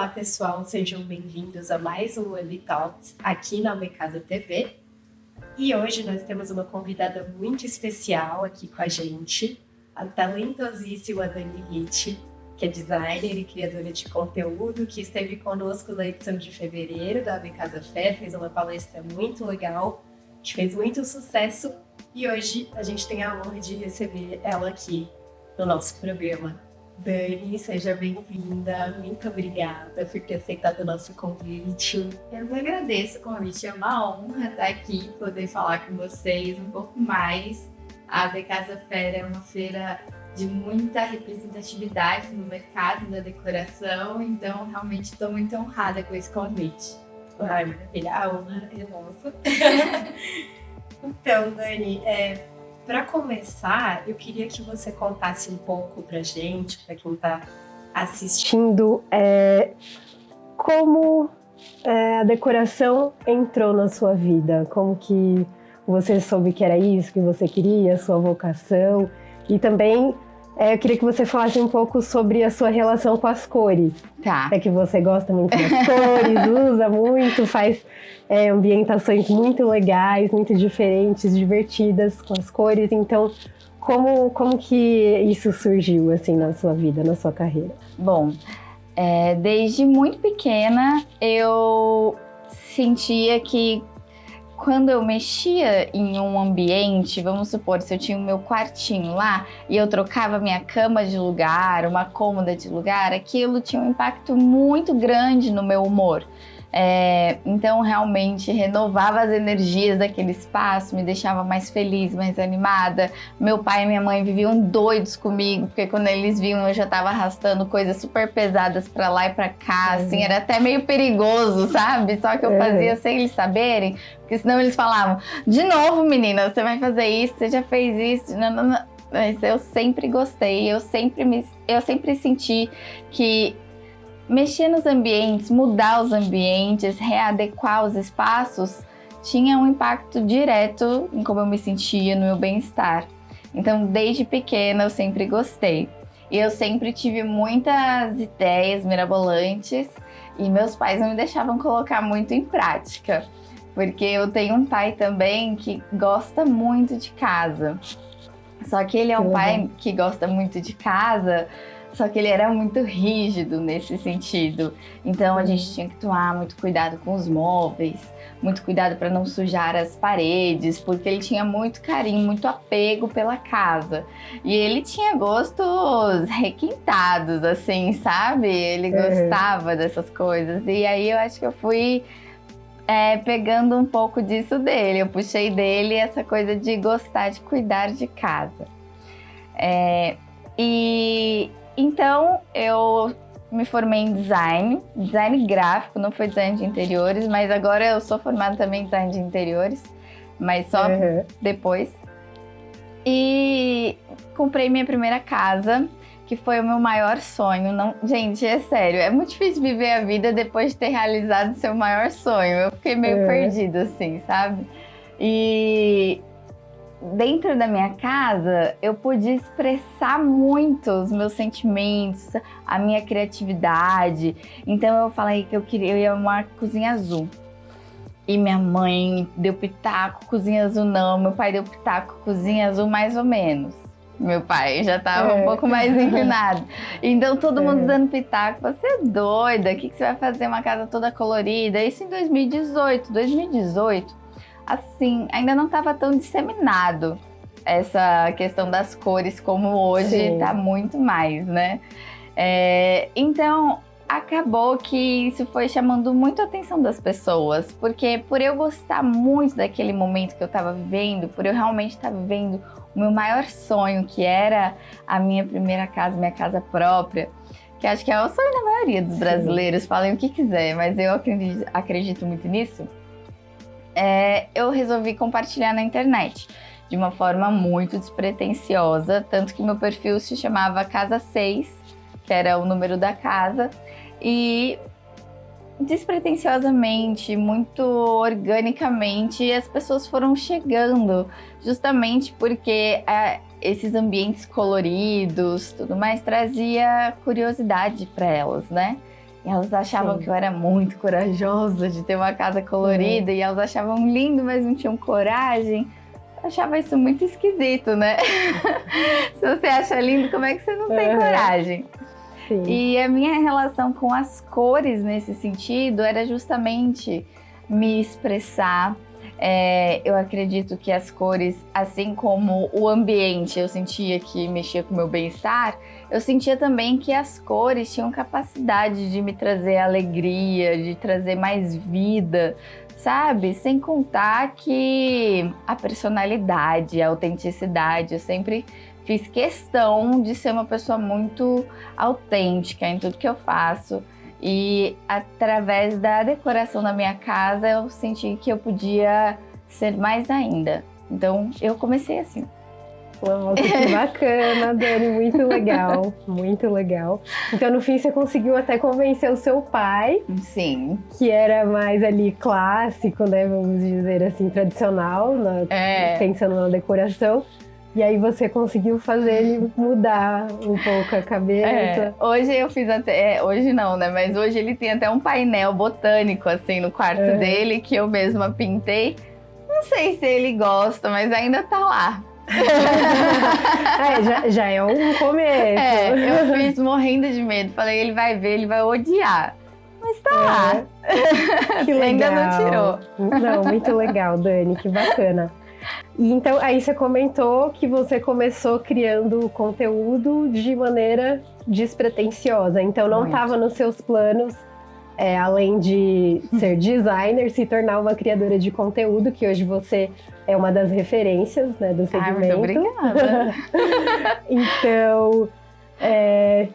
Olá, pessoal, sejam bem-vindos a mais um Early Talks aqui na AB Casa TV. E hoje nós temos uma convidada muito especial aqui com a gente, a talentosíssima Dani Hitch, que é designer e criadora de conteúdo, que esteve conosco na edição de fevereiro da AB Casa Fé, fez uma palestra muito legal, que fez muito sucesso, e hoje a gente tem a honra de receber ela aqui no nosso programa. Dani, seja bem-vinda, muito obrigada por ter aceitado o nosso convite. Eu que agradeço o convite, é uma honra estar aqui, poder falar com vocês um pouco mais. A AB Casa Fé é uma feira de muita representatividade no mercado da decoração, então realmente estou muito honrada com esse convite. Ai, maravilha, a honra é nossa. Então, Dani, para começar, eu queria que você contasse um pouco pra gente, para quem está assistindo, como a decoração entrou na sua vida, como que você soube que era isso que você queria, sua vocação, e também eu queria que você falasse um pouco sobre a sua relação com as cores. Tá. É que você gosta muito das cores, usa muito, faz ambientações muito legais, muito diferentes, divertidas com as cores. Então, como que isso surgiu assim na sua vida, na sua carreira? Bom, desde muito pequena eu sentia que quando eu mexia em um ambiente, vamos supor, se eu tinha o meu quartinho lá e eu trocava minha cama de lugar, uma cômoda de lugar, aquilo tinha um impacto muito grande no meu humor. Então, realmente, renovava as energias daquele espaço, me deixava mais feliz, mais animada. Meu pai e minha mãe viviam doidos comigo, porque quando eles viam eu já estava arrastando coisas super pesadas para lá e para cá, assim, era até meio perigoso, sabe? Só que eu fazia sem eles saberem, porque senão eles falavam, de novo, menina, você vai fazer isso, você já fez isso, não. Mas eu sempre gostei, eu sempre senti que mexer nos ambientes, mudar os ambientes, readequar os espaços, tinha um impacto direto em como eu me sentia, no meu bem-estar. Então, desde pequena, eu sempre gostei. E eu sempre tive muitas ideias mirabolantes e meus pais não me deixavam colocar muito em prática. Porque eu tenho um pai também que gosta muito de casa. Só que ele é um pai que gosta muito de casa, só que ele era muito rígido nesse sentido. Então a gente tinha que tomar muito cuidado com os móveis, muito cuidado para não sujar as paredes, porque ele tinha muito carinho, muito apego pela casa. E ele tinha gostos requintados, assim, sabe? Ele gostava dessas coisas. E aí eu acho que eu fui pegando um pouco disso dele. Eu puxei dele essa coisa de gostar de cuidar de casa. Então, eu me formei em design gráfico, não foi design de interiores, mas agora eu sou formada também em design de interiores, mas só depois. E comprei minha primeira casa, que foi o meu maior sonho. Gente, é sério, é muito difícil viver a vida depois de ter realizado seu maior sonho. Eu fiquei meio perdida, assim, sabe? E dentro da minha casa, eu pude expressar muito os meus sentimentos, a minha criatividade. Então eu falei que eu ia uma cozinha azul. E minha mãe deu pitaco, cozinha azul não. Meu pai deu pitaco, cozinha azul mais ou menos. Meu pai já estava um pouco mais inclinado. Então todo mundo dando pitaco. Você é doida? O que você vai fazer uma casa toda colorida? Isso em 2018, assim, ainda não estava tão disseminado essa questão das cores como hoje está muito mais, né? Então, acabou que isso foi chamando muito a atenção das pessoas, porque por eu gostar muito daquele momento que eu estava vivendo, por eu realmente estar vivendo o meu maior sonho, que era a minha primeira casa, minha casa própria, que acho que é o sonho da maioria dos brasileiros, falem o que quiser, mas eu acredito muito nisso. Eu resolvi compartilhar na internet de uma forma muito despretensiosa, tanto que meu perfil se chamava Casa 6, que era o número da casa, e despretensiosamente, muito organicamente, as pessoas foram chegando, justamente porque esses ambientes coloridos, tudo mais, trazia curiosidade para elas, né? E elas achavam Sim. que eu era muito corajosa de ter uma casa colorida. E elas achavam lindo, mas não tinham coragem. Eu achava isso muito esquisito, né? Se você acha lindo, como é que você não tem coragem? Sim. E a minha relação com as cores nesse sentido era justamente me expressar. Eu acredito que as cores, assim como o ambiente eu sentia que mexia com o meu bem-estar, eu sentia também que as cores tinham capacidade de me trazer alegria, de trazer mais vida, sabe? Sem contar que a personalidade, a autenticidade, eu sempre fiz questão de ser uma pessoa muito autêntica em tudo que eu faço. E através da decoração da minha casa, eu senti que eu podia ser mais ainda. Então, eu comecei assim. Nossa, que bacana, Dani, muito legal, muito legal. Então, no fim, você conseguiu até convencer o seu pai, Sim. que era mais ali clássico, né, vamos dizer assim, tradicional, pensando na decoração. E aí você conseguiu fazer ele mudar um pouco a cabeça. Hoje eu fiz até... hoje não, né? Mas hoje ele tem até um painel botânico, assim, no quarto dele, que eu mesma pintei. Não sei se ele gosta, mas ainda tá lá. Já é um começo. Eu fiz morrendo de medo. Falei, ele vai ver, ele vai odiar. Mas tá lá. Que legal. Ainda não tirou. Não, muito legal, Dani, que bacana. E então, aí você comentou que você começou criando conteúdo de maneira despretensiosa. Então, não estava nos seus planos, além de ser designer, se tornar uma criadora de conteúdo, que hoje você é uma das referências, né, do segmento. Muito obrigada. Então,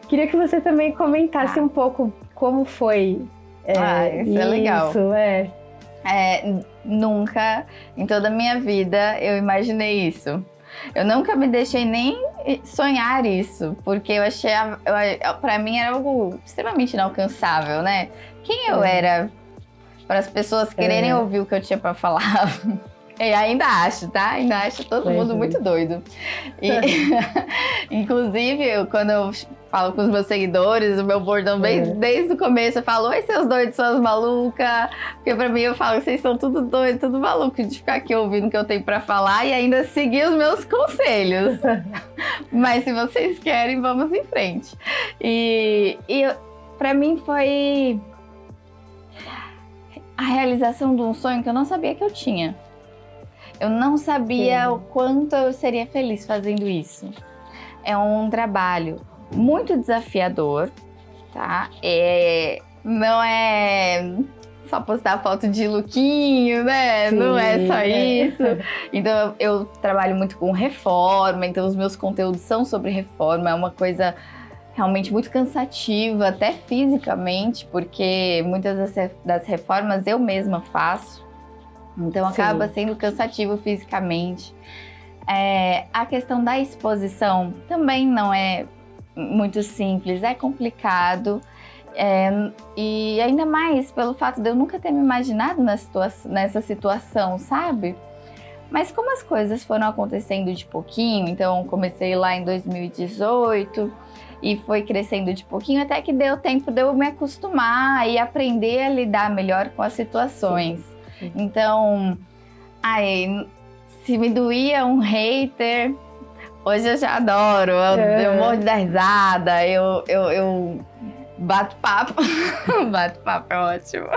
queria que você também comentasse um pouco como foi. Isso é legal. Isso, Nunca em toda a minha vida eu imaginei isso. Eu nunca me deixei nem sonhar isso, porque eu achei, pra mim era algo extremamente inalcançável, né? Quem eu era para as pessoas quererem ouvir o que eu tinha para falar? E ainda acho, tá? Ainda acho todo mundo muito doido. E, inclusive, quando eu falo com os meus seguidores, o meu bordão desde o começo, eu falo, oi, seus doidos, suas malucas. Porque pra mim eu falo, vocês são tudo doidos, tudo maluco de ficar aqui ouvindo o que eu tenho pra falar e ainda seguir os meus conselhos. Mas se vocês querem, vamos em frente. E pra mim foi a realização de um sonho que eu não sabia que eu tinha. Eu não sabia o quanto eu seria feliz fazendo isso. É um trabalho muito desafiador, tá? Não é só postar foto de lookinho, né? Sim, não é só isso. Então eu trabalho muito com reforma, então os meus conteúdos são sobre reforma. É uma coisa realmente muito cansativa, até fisicamente, porque muitas das reformas eu mesma faço. Então acaba sendo cansativo fisicamente. A questão da exposição também não é muito simples, é complicado. E ainda mais pelo fato de eu nunca ter me imaginado nessa situação, sabe? Mas como as coisas foram acontecendo de pouquinho, então comecei lá em 2018 e foi crescendo de pouquinho, até que deu tempo de eu me acostumar e aprender a lidar melhor com as situações. Então, se me doía um hater, hoje eu já adoro, eu morro de dar risada, eu bato papo, bato papo é ótimo.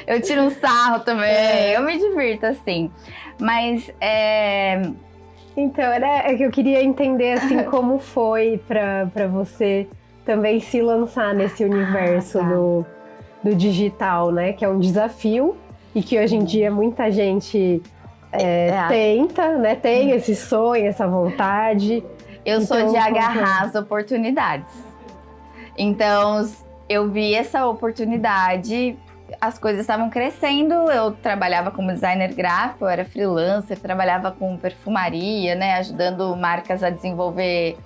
Eu tiro um sarro também, eu me divirto assim, mas Então, é que eu queria entender assim como foi pra você também se lançar nesse universo do digital, né, que é um desafio. E que hoje em dia muita gente tenta, né? Tem esse sonho, essa vontade. Eu sou de agarrar as oportunidades. Então, eu vi essa oportunidade, as coisas estavam crescendo, eu trabalhava como designer gráfico, eu era freelancer, trabalhava com perfumaria, né? Ajudando marcas a desenvolver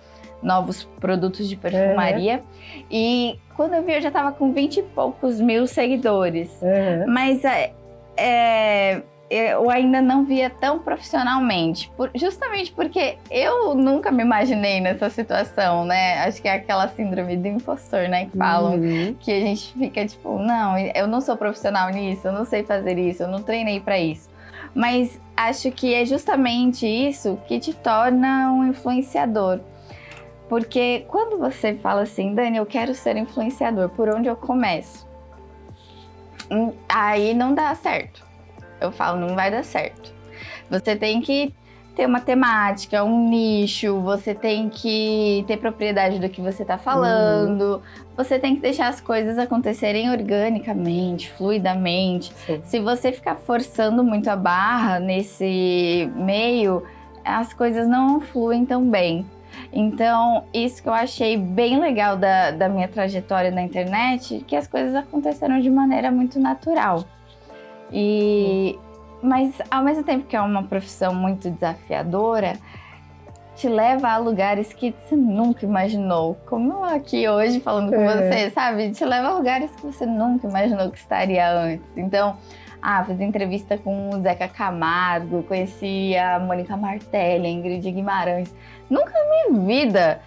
novos produtos de perfumaria. E quando eu vi, eu já estava com 20 e poucos mil seguidores. Mas eu ainda não via tão profissionalmente, justamente porque eu nunca me imaginei nessa situação, né? Acho que é aquela síndrome do impostor, né? Que falam que a gente fica tipo, não, eu não sou profissional nisso, eu não sei fazer isso, eu não treinei pra isso. Mas acho que é justamente isso que te torna um influenciador. Porque quando você fala assim, Dani, eu quero ser influenciador, por onde eu começo? Aí não dá certo. Eu falo, não vai dar certo. Você tem que ter uma temática, um nicho, você tem que ter propriedade do que você está falando, você tem que deixar as coisas acontecerem organicamente, fluidamente. Sim. Se você ficar forçando muito a barra nesse meio, as coisas não fluem tão bem. Então, isso que eu achei bem legal da minha trajetória na internet, que as coisas aconteceram de maneira muito natural. Mas, ao mesmo tempo que é uma profissão muito desafiadora, te leva a lugares que você nunca imaginou. Como eu aqui hoje falando com você, sabe? Te leva a lugares que você nunca imaginou que estaria antes. Então, fiz entrevista com o Zeca Camargo, conheci a Mônica Martelli, a Ingrid Guimarães. Nunca na minha vida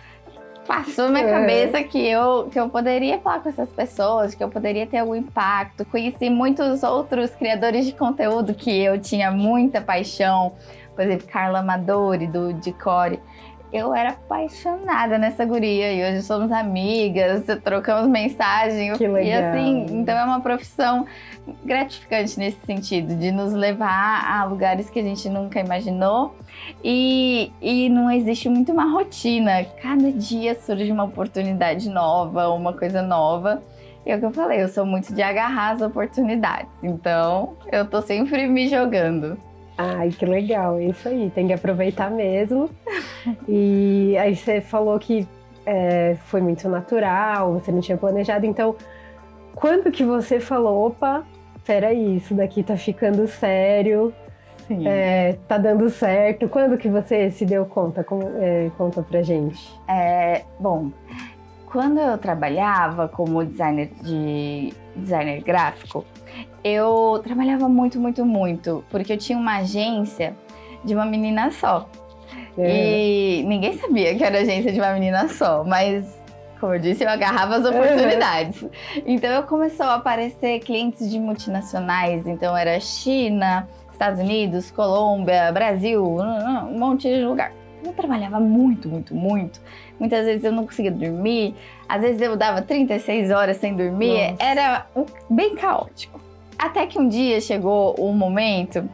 passou na minha cabeça que eu poderia falar com essas pessoas, que eu poderia ter algum impacto. Conheci muitos outros criadores de conteúdo que eu tinha muita paixão. Por exemplo, Carla Amadori, do Decore. Eu era apaixonada nessa guria e hoje somos amigas, trocamos mensagens. Que legal. E assim, então é uma profissão gratificante nesse sentido, de nos levar a lugares que a gente nunca imaginou. E não existe muito uma rotina. Cada dia surge uma oportunidade nova, uma coisa nova. E é o que eu falei, eu sou muito de agarrar as oportunidades. Então, eu tô sempre me jogando. Ai, que legal, isso aí, tem que aproveitar mesmo. E aí você falou que foi muito natural, você não tinha planejado, então quando que você falou, opa, peraí, isso daqui tá ficando sério, tá dando certo, quando que você se deu conta? Conta pra gente. Bom, quando eu trabalhava como designer gráfico, eu trabalhava muito, muito, muito, porque eu tinha uma agência de uma menina só. E ninguém sabia que era agência de uma menina só, mas, como eu disse, eu agarrava as oportunidades. Então, eu começou a aparecer clientes de multinacionais, então era China, Estados Unidos, Colômbia, Brasil, um monte de lugar. Eu trabalhava muito, muito, muito. Muitas vezes eu não conseguia dormir, às vezes eu dava 36 horas sem dormir. Nossa. Era bem caótico. Até que um dia chegou um momento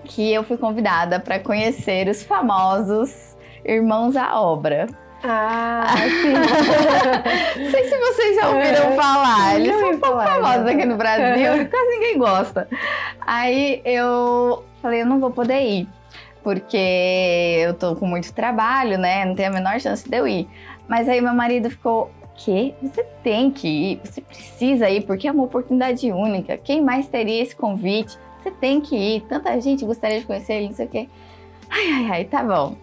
que eu fui convidada para conhecer os famosos Irmãos à Obra. Sim. Não sei se vocês já ouviram falar, eles são um pouco famosos aqui no Brasil, quase ninguém gosta. Aí eu falei, eu não vou poder ir, porque eu tô com muito trabalho, né? Não tenho a menor chance de eu ir. Mas aí meu marido ficou, que você tem que ir, você precisa ir, porque é uma oportunidade única. Quem mais teria esse convite? Você tem que ir, tanta gente gostaria de conhecer ele, não sei o quê. Ai, tá bom.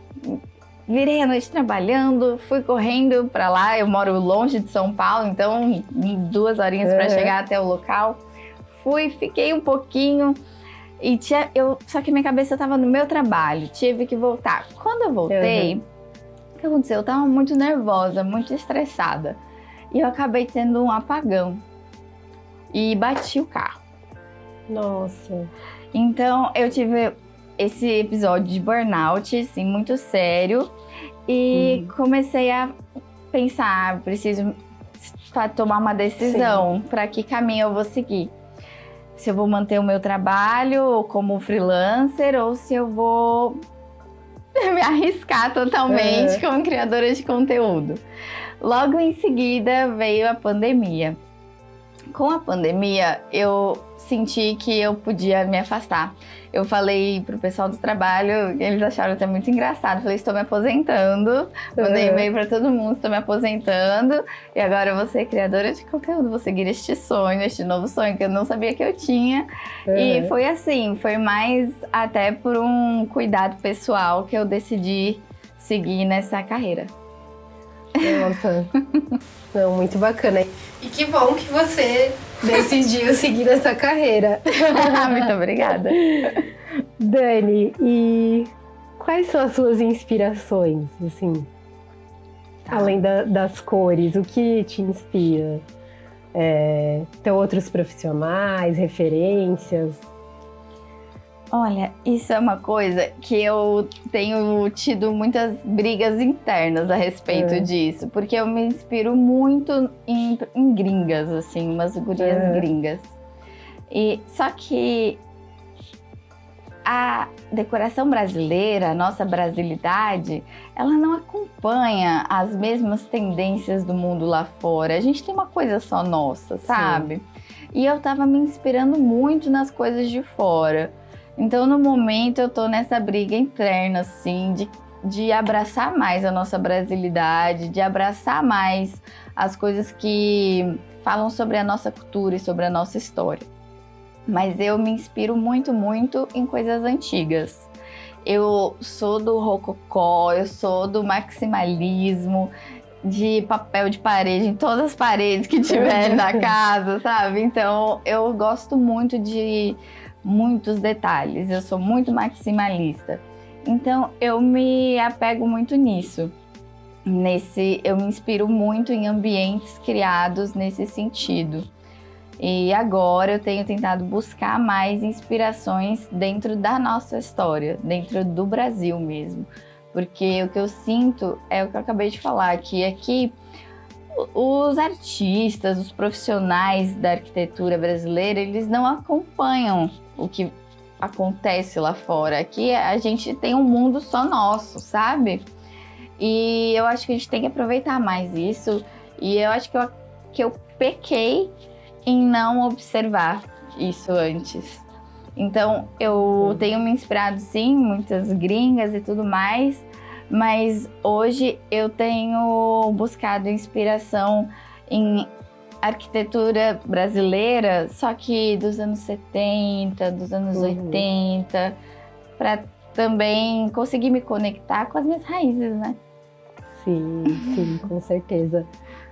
Virei a noite trabalhando, fui correndo pra lá, eu moro longe de São Paulo, então 2 horinhas pra chegar até o local. Fui, fiquei um pouquinho, só que minha cabeça tava no meu trabalho, tive que voltar. Quando eu voltei, o que aconteceu? Eu tava muito nervosa, muito estressada. E eu acabei tendo um apagão. E bati o carro. Nossa. Então, eu tive esse episódio de burnout, assim, muito sério. E comecei a pensar, preciso tomar uma decisão. Para que caminho eu vou seguir. Se eu vou manter o meu trabalho como freelancer ou se eu vou me arriscar totalmente como criadora de conteúdo. Logo em seguida veio a pandemia. Com a pandemia, eu senti que eu podia me afastar. Eu falei pro pessoal do trabalho, eles acharam até muito engraçado. Falei, estou me aposentando. Mandei e-mail para todo mundo, estou me aposentando. E agora eu vou ser criadora de conteúdo, vou seguir este sonho, este novo sonho que eu não sabia que eu tinha. E foi assim, foi mais até por um cuidado pessoal que eu decidi seguir nessa carreira. Nossa, não, muito bacana. E que bom que você decidiu seguir essa carreira. Muito obrigada. Dani, e quais são as suas inspirações, assim? Além das cores, o que te inspira? Tem outros profissionais, referências? Olha, isso é uma coisa que eu tenho tido muitas brigas internas a respeito disso, porque eu me inspiro muito em gringas, assim, umas gurias gringas. E só que a decoração brasileira, a nossa brasilidade, ela não acompanha as mesmas tendências do mundo lá fora. A gente tem uma coisa só nossa, sabe? Sim. E eu tava me inspirando muito nas coisas de fora. Então, no momento, eu tô nessa briga interna, assim, de abraçar mais a nossa brasilidade, de abraçar mais as coisas que falam sobre a nossa cultura e sobre a nossa história. Mas eu me inspiro muito, muito em coisas antigas. Eu sou do rococó, eu sou do maximalismo, de papel de parede em todas as paredes que tiver na casa, sabe? Então, eu gosto muito de muitos detalhes, eu sou muito maximalista. Então, eu me apego muito nisso. Eu me inspiro muito em ambientes criados nesse sentido. E agora eu tenho tentado buscar mais inspirações dentro da nossa história, dentro do Brasil mesmo. Porque o que eu sinto é o que eu acabei de falar, que aqui os artistas, os profissionais da arquitetura brasileira, eles não acompanham o que acontece lá fora. Aqui a gente tem um mundo só nosso, sabe? E eu acho que a gente tem que aproveitar mais isso. E eu acho que eu pequei em não observar isso antes. Então, eu tenho me inspirado, sim, muitas gringas e tudo mais, mas hoje eu tenho buscado inspiração em arquitetura brasileira, só que dos anos 70, dos anos 80, para também conseguir me conectar com as minhas raízes, né? Sim, com certeza.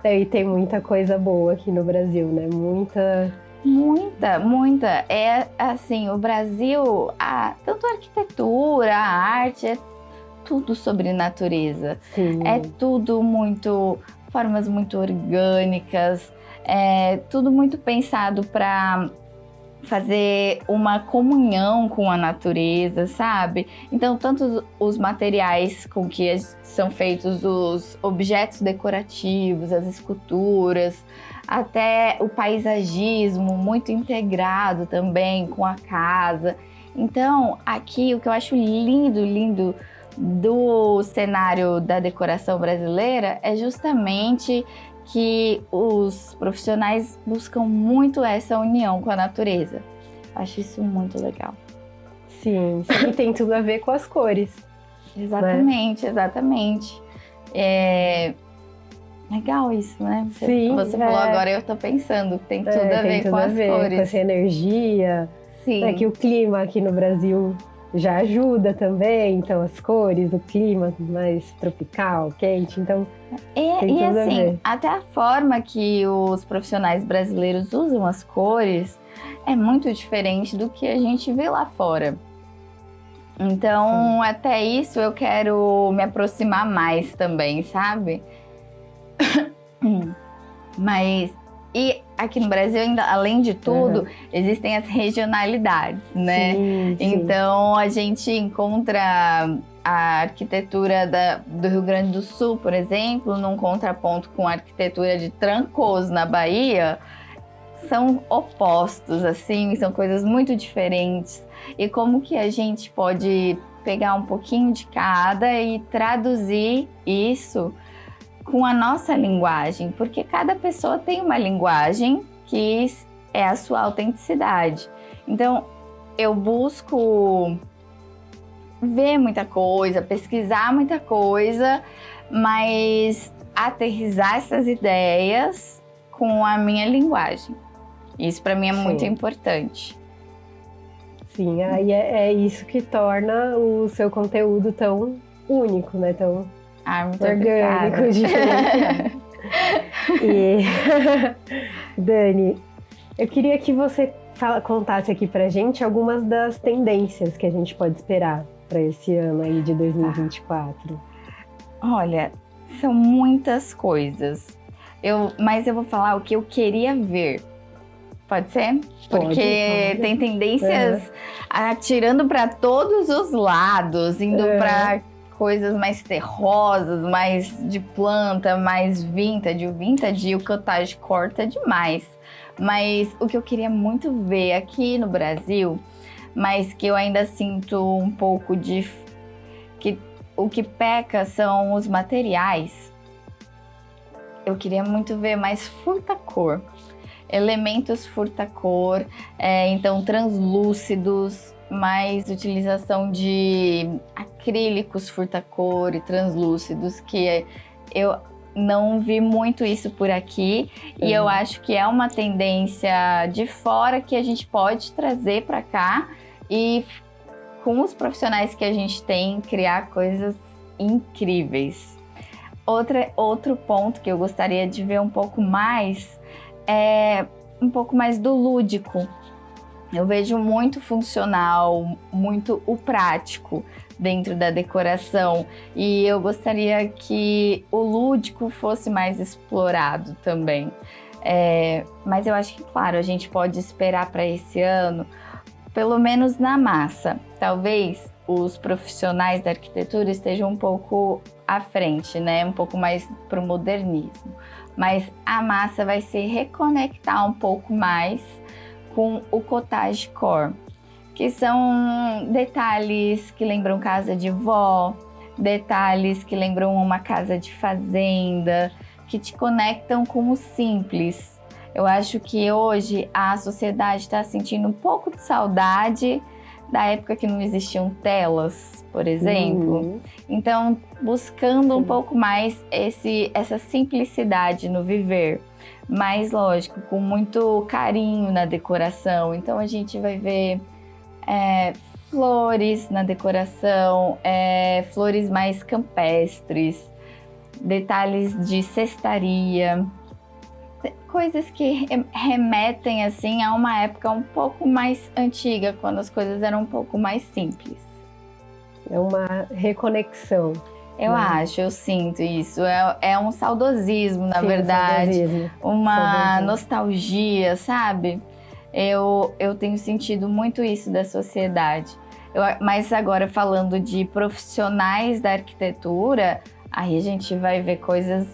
E tem muita coisa boa aqui no Brasil, né? Muita. É assim, o Brasil, tanto a arquitetura, a arte, é tudo sobre natureza. Sim. É tudo formas muito orgânicas, é tudo muito pensado para fazer uma comunhão com a natureza, sabe? Então, tanto os materiais com que são feitos os objetos decorativos, as esculturas, até o paisagismo muito integrado também com a casa. Então, aqui o que eu acho lindo do cenário da decoração brasileira é justamente que os profissionais buscam muito essa união com a natureza. Acho isso muito legal. Sim, e tem tudo a ver com as cores. Exatamente. É legal isso, né? Você falou agora, eu tô pensando que tem tudo a ver com as cores. Com essa energia. Sim. Que o clima aqui no Brasil já ajuda também, então as cores, o clima mais tropical, quente, então tem tudo a ver. Até a forma que os profissionais brasileiros usam as cores é muito diferente do que a gente vê lá fora. Então, até isso eu quero me aproximar mais também, sabe? Mas, e aqui no Brasil, ainda, além de tudo, existem as regionalidades, né? Sim. Então, a gente encontra a arquitetura do Rio Grande do Sul, por exemplo, num contraponto com a arquitetura de Trancoso, na Bahia, são opostos, assim, são coisas muito diferentes. E como que a gente pode pegar um pouquinho de cada e traduzir isso com a nossa linguagem, porque cada pessoa tem uma linguagem que é a sua autenticidade. Então, eu busco ver muita coisa, pesquisar muita coisa, mas aterrissar essas ideias com a minha linguagem. Isso para mim é muito importante. Sim, aí é isso que torna o seu conteúdo tão único, né? Tão Muito orgânico, obrigada. diferenciado. E Dani, eu queria que você contasse aqui pra gente algumas das tendências que a gente pode esperar para esse ano aí de 2024. Olha, são muitas coisas. Mas eu vou falar o que eu queria ver. Pode ser? Porque Pode. tem tendências atirando para todos os lados, indo para coisas mais terrosas, mais de planta, mais vintage. O vintage e o cottagecore tá demais. Mas o que eu queria muito ver aqui no Brasil, mas que eu ainda sinto um pouco de... O que peca são os materiais. Eu queria muito ver mais furta-cor. Elementos furta-cor, então translúcidos, mais utilização de acrílicos furta-cor e translúcidos, que eu não vi muito isso por aqui. E eu acho que é uma tendência de fora que a gente pode trazer para cá e com os profissionais que a gente tem, criar coisas incríveis. Outro ponto que eu gostaria de ver um pouco mais é um pouco mais do lúdico. Eu vejo muito funcional, muito o prático dentro da decoração e eu gostaria que o lúdico fosse mais explorado também. Mas eu acho que, claro, a gente pode esperar para esse ano, pelo menos na massa. Talvez os profissionais da arquitetura estejam um pouco à frente, né? Um pouco mais para o modernismo. Mas a massa vai se reconectar um pouco mais com o cottagecore, que são detalhes que lembram casa de vó, detalhes que lembram uma casa de fazenda, que te conectam com o simples. Eu acho que hoje a sociedade está sentindo um pouco de saudade da época que não existiam telas, por exemplo. Então, buscando um pouco mais essa simplicidade no viver. Mas, lógico, com muito carinho na decoração. Então, a gente vai ver flores na decoração, flores mais campestres, detalhes de cestaria, coisas que remetem assim a uma época um pouco mais antiga, quando as coisas eram um pouco mais simples. É uma reconexão. Eu acho, eu sinto isso. É um saudosismo, na verdade. Saudosismo. Uma nostalgia, sabe? Eu tenho sentido muito isso da sociedade. Mas agora, falando de profissionais da arquitetura, aí a gente vai ver coisas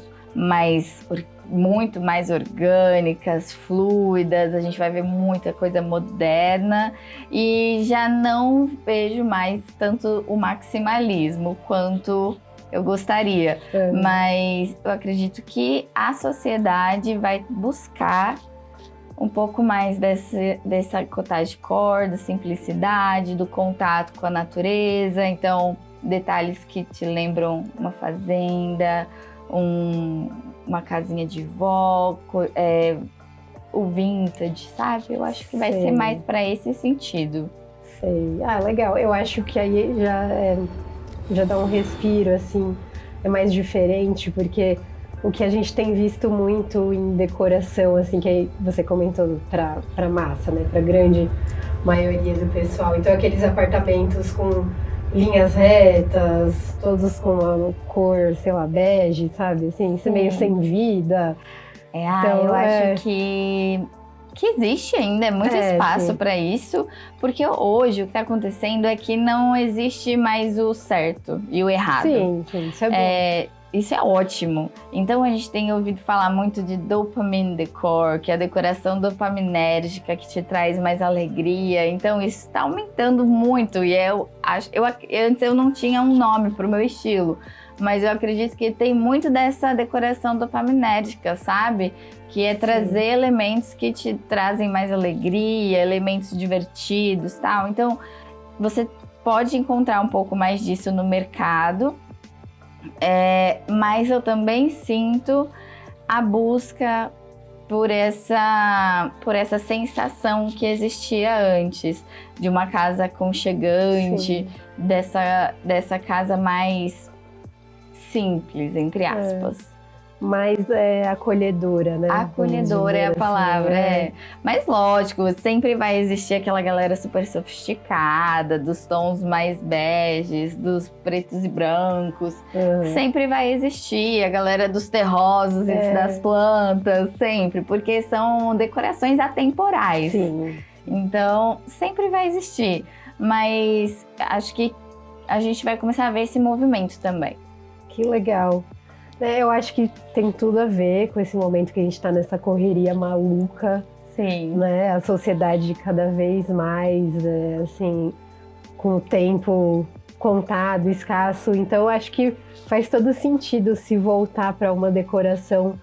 muito mais orgânicas, fluidas, a gente vai ver muita coisa moderna e já não vejo mais tanto o maximalismo quanto eu gostaria. Mas eu acredito que a sociedade vai buscar um pouco mais dessa cottagecore, da simplicidade, do contato com a natureza. Então, detalhes que te lembram uma fazenda, uma casinha de vó, o vintage, sabe? Eu acho que vai ser mais para esse sentido. Sei. Legal. Eu acho que aí já dá um respiro, assim, é mais diferente, porque o que a gente tem visto muito em decoração, assim, que aí você comentou para massa, né? Para grande maioria do pessoal. Então, aqueles apartamentos com linhas retas, todos com uma cor, sei lá, bege, sabe? Assim, meio sem vida. Então, eu acho que existe ainda muito espaço para isso, porque hoje o que está acontecendo é que não existe mais o certo e o errado. Sim, isso é bom. Isso é ótimo. Então a gente tem ouvido falar muito de dopamine decor, que é a decoração dopaminérgica que te traz mais alegria. Então isso está aumentando muito e antes eu não tinha um nome para o meu estilo, mas eu acredito que tem muito dessa decoração dopaminérgica, sabe? Que é trazer elementos que te trazem mais alegria, elementos divertidos, tal. Então você pode encontrar um pouco mais disso no mercado. Mas eu também sinto a busca por essa sensação que existia antes, de uma casa aconchegante, dessa casa mais simples, entre aspas. Mais acolhedora, né? Acolhedora é a Vamos dizer palavra, assim, Mas lógico, sempre vai existir aquela galera super sofisticada, dos tons mais beges, dos pretos e brancos. Sempre vai existir a galera dos terrosos e das plantas, sempre, porque são decorações atemporais. Sim. Então, sempre vai existir. Mas acho que a gente vai começar a ver esse movimento também. Que legal. Eu acho que tem tudo a ver com esse momento que a gente está nessa correria maluca. Sim. Né? A sociedade cada vez mais, assim, com o tempo contado, escasso. Então, eu acho que faz todo sentido se voltar para uma decoração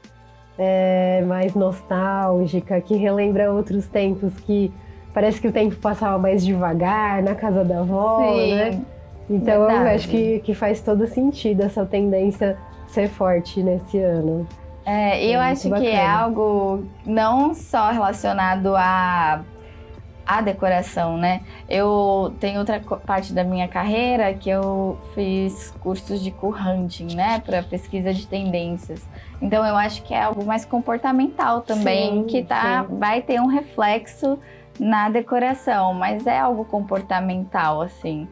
mais nostálgica, que relembra outros tempos, que parece que o tempo passava mais devagar na casa da avó, Sim, né? Então, verdade. eu acho que faz todo sentido essa tendência ser forte nesse ano. E eu acho muito que é bacana. algo não só relacionado à decoração, né? Eu tenho outra parte da minha carreira que eu fiz cursos de co-hunting, né? Para pesquisa de tendências. Então eu acho que é algo mais comportamental também, Sim, que vai ter um reflexo na decoração, mas é algo comportamental, assim.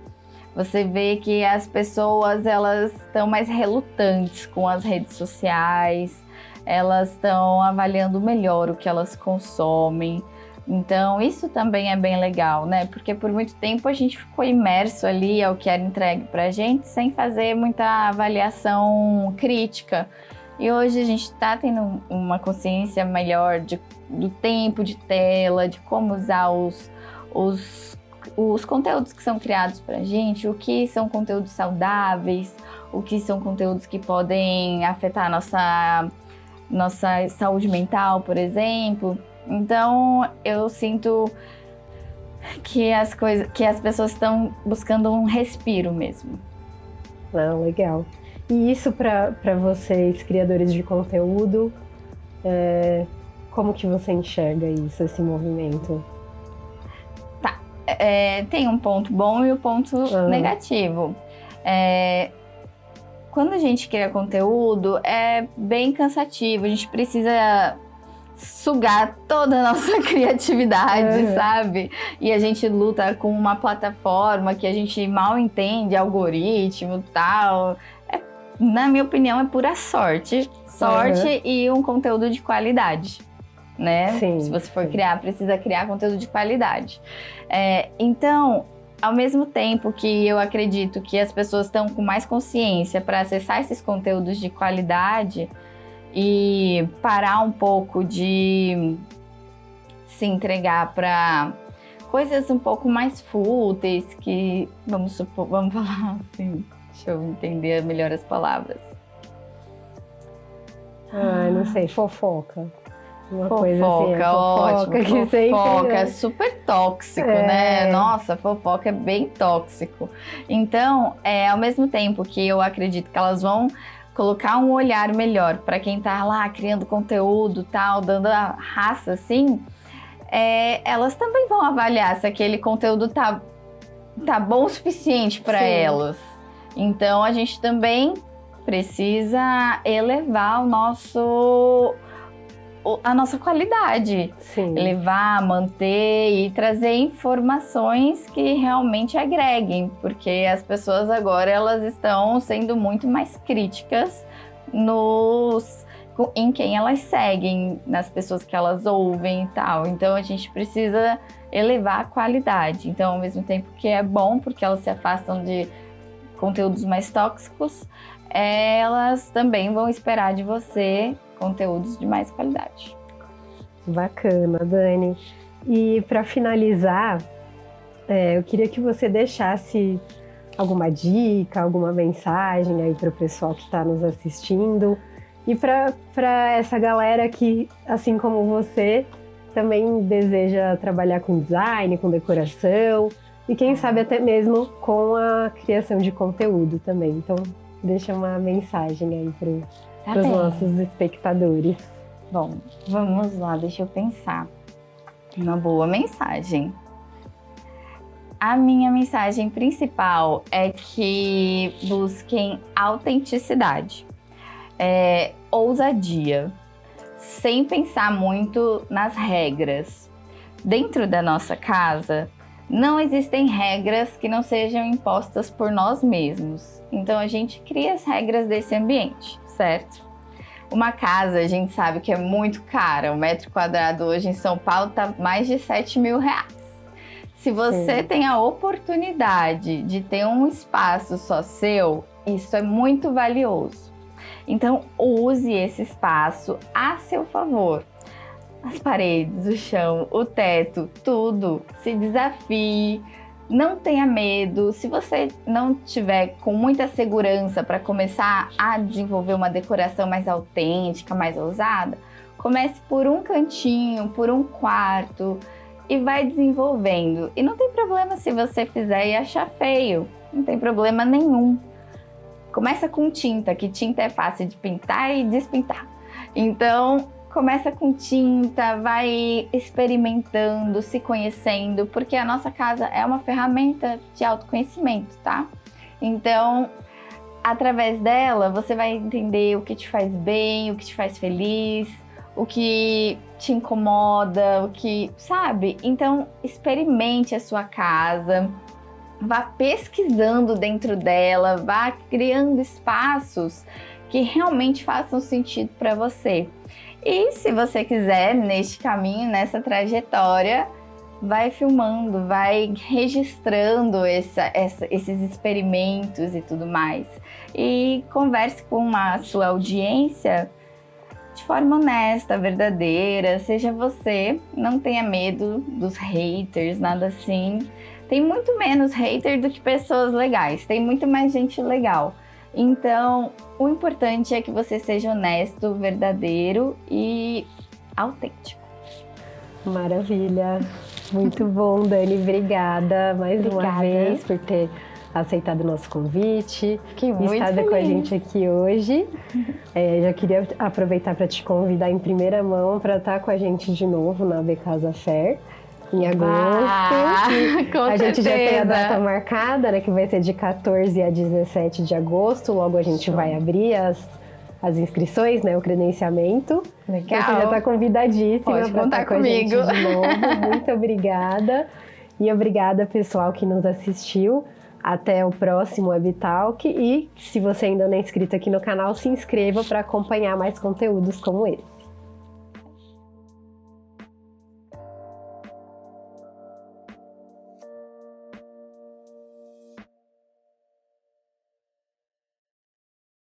Você vê que as pessoas, elas estão mais relutantes com as redes sociais, elas estão avaliando melhor o que elas consomem. Então, isso também é bem legal, né? Porque por muito tempo a gente ficou imerso ali ao que era entregue pra gente, sem fazer muita avaliação crítica. E hoje a gente está tendo uma consciência melhor do tempo de tela, de como usar os conteúdos que são criados pra gente, o que são conteúdos saudáveis, o que são conteúdos que podem afetar a nossa saúde mental, por exemplo. Então, eu sinto que as pessoas estão buscando um respiro mesmo. Legal. E isso para vocês, criadores de conteúdo, como que você enxerga isso, esse movimento? Tem um ponto bom e um ponto negativo. Quando a gente cria conteúdo, é bem cansativo. A gente precisa sugar toda a nossa criatividade, sabe? E a gente luta com uma plataforma que a gente mal entende, algoritmo e tal. Na minha opinião, é pura sorte. Sorte e um conteúdo de qualidade. Né? Sim, se você for criar, precisa criar conteúdo de qualidade. Então, ao mesmo tempo que eu acredito que as pessoas estão com mais consciência para acessar esses conteúdos de qualidade e parar um pouco de se entregar para coisas um pouco mais fúteis, que vamos falar assim, deixa eu entender melhor as palavras. Não sei, fofoca. Uma Fofoca, coisa assim, ótimo. que sempre, Fofoca é super tóxico, né? Nossa, fofoca é bem tóxico. Então, ao mesmo tempo que eu acredito que elas vão colocar um olhar melhor para quem tá lá criando conteúdo, tal, dando a raça assim, elas também vão avaliar se aquele conteúdo tá bom o suficiente para elas. Então, a gente também precisa elevar a nossa qualidade. Sim. Elevar, manter e trazer informações que realmente agreguem, porque as pessoas agora elas estão sendo muito mais críticas em quem elas seguem, nas pessoas que elas ouvem e tal. Então a gente precisa elevar a qualidade. Então, ao mesmo tempo que é bom, porque elas se afastam de conteúdos mais tóxicos, elas também vão esperar de você conteúdos de mais qualidade. Bacana, Dani. E para finalizar, eu queria que você deixasse alguma dica, alguma mensagem aí para o pessoal que está nos assistindo e para essa galera que, assim como você, também deseja trabalhar com design, com decoração e quem sabe até mesmo com a criação de conteúdo também. Então, deixa uma mensagem aí para os nossos espectadores. Bom, vamos lá, deixa eu pensar. Uma boa mensagem. a minha mensagem principal é que busquem autenticidade, ousadia, sem pensar muito nas regras. Dentro da nossa casa, não existem regras que não sejam impostas por nós mesmos. Então a gente cria as regras desse ambiente, certo? Uma casa, a gente sabe que é muito cara. 1 metro quadrado hoje em São Paulo tá mais de R$7.000. Se você tem a oportunidade de ter um espaço só seu, isso é muito valioso. Então use esse espaço a seu favor. As paredes, o chão, o teto, tudo. Se desafie, não tenha medo. Se você não tiver com muita segurança para começar a desenvolver uma decoração mais autêntica, mais ousada, comece por um cantinho, por um quarto e vai desenvolvendo. E não tem problema se você fizer e achar feio, não tem problema nenhum. Começa com tinta, que tinta é fácil de pintar e despintar. Então, começa com tinta, vai experimentando, se conhecendo, porque a nossa casa é uma ferramenta de autoconhecimento, tá? Então, através dela, você vai entender o que te faz bem, o que te faz feliz, o que te incomoda, o que, sabe? Então, experimente a sua casa, vá pesquisando dentro dela, vá criando espaços que realmente façam sentido para você. E se você quiser, neste caminho, nessa trajetória, vai filmando, vai registrando esses experimentos e tudo mais. E converse com a sua audiência de forma honesta, verdadeira. Seja você, não tenha medo dos haters, nada assim. Tem muito menos hater do que pessoas legais, tem muito mais gente legal. Então, o importante é que você seja honesto, verdadeiro e autêntico. Maravilha! Muito bom, Dani. Obrigada mais uma vez por ter aceitado o nosso convite. Fiquei muito estado feliz. Com a gente aqui hoje. Já queria aproveitar para te convidar em primeira mão para estar com a gente de novo na AB Casa Fair. Em agosto. Com a gente já tem a certeza. data marcada, né? Que vai ser de 14 a 17 de agosto. Logo a gente vai abrir as inscrições, né? O credenciamento. Legal. Então, você já está convidadíssima Pode para contar estar com a gente comigo. de novo. Muito obrigada. E obrigada, pessoal, que nos assistiu. Até o próximo Webtalk. E se você ainda não é inscrito aqui no canal, se inscreva para acompanhar mais conteúdos como esse.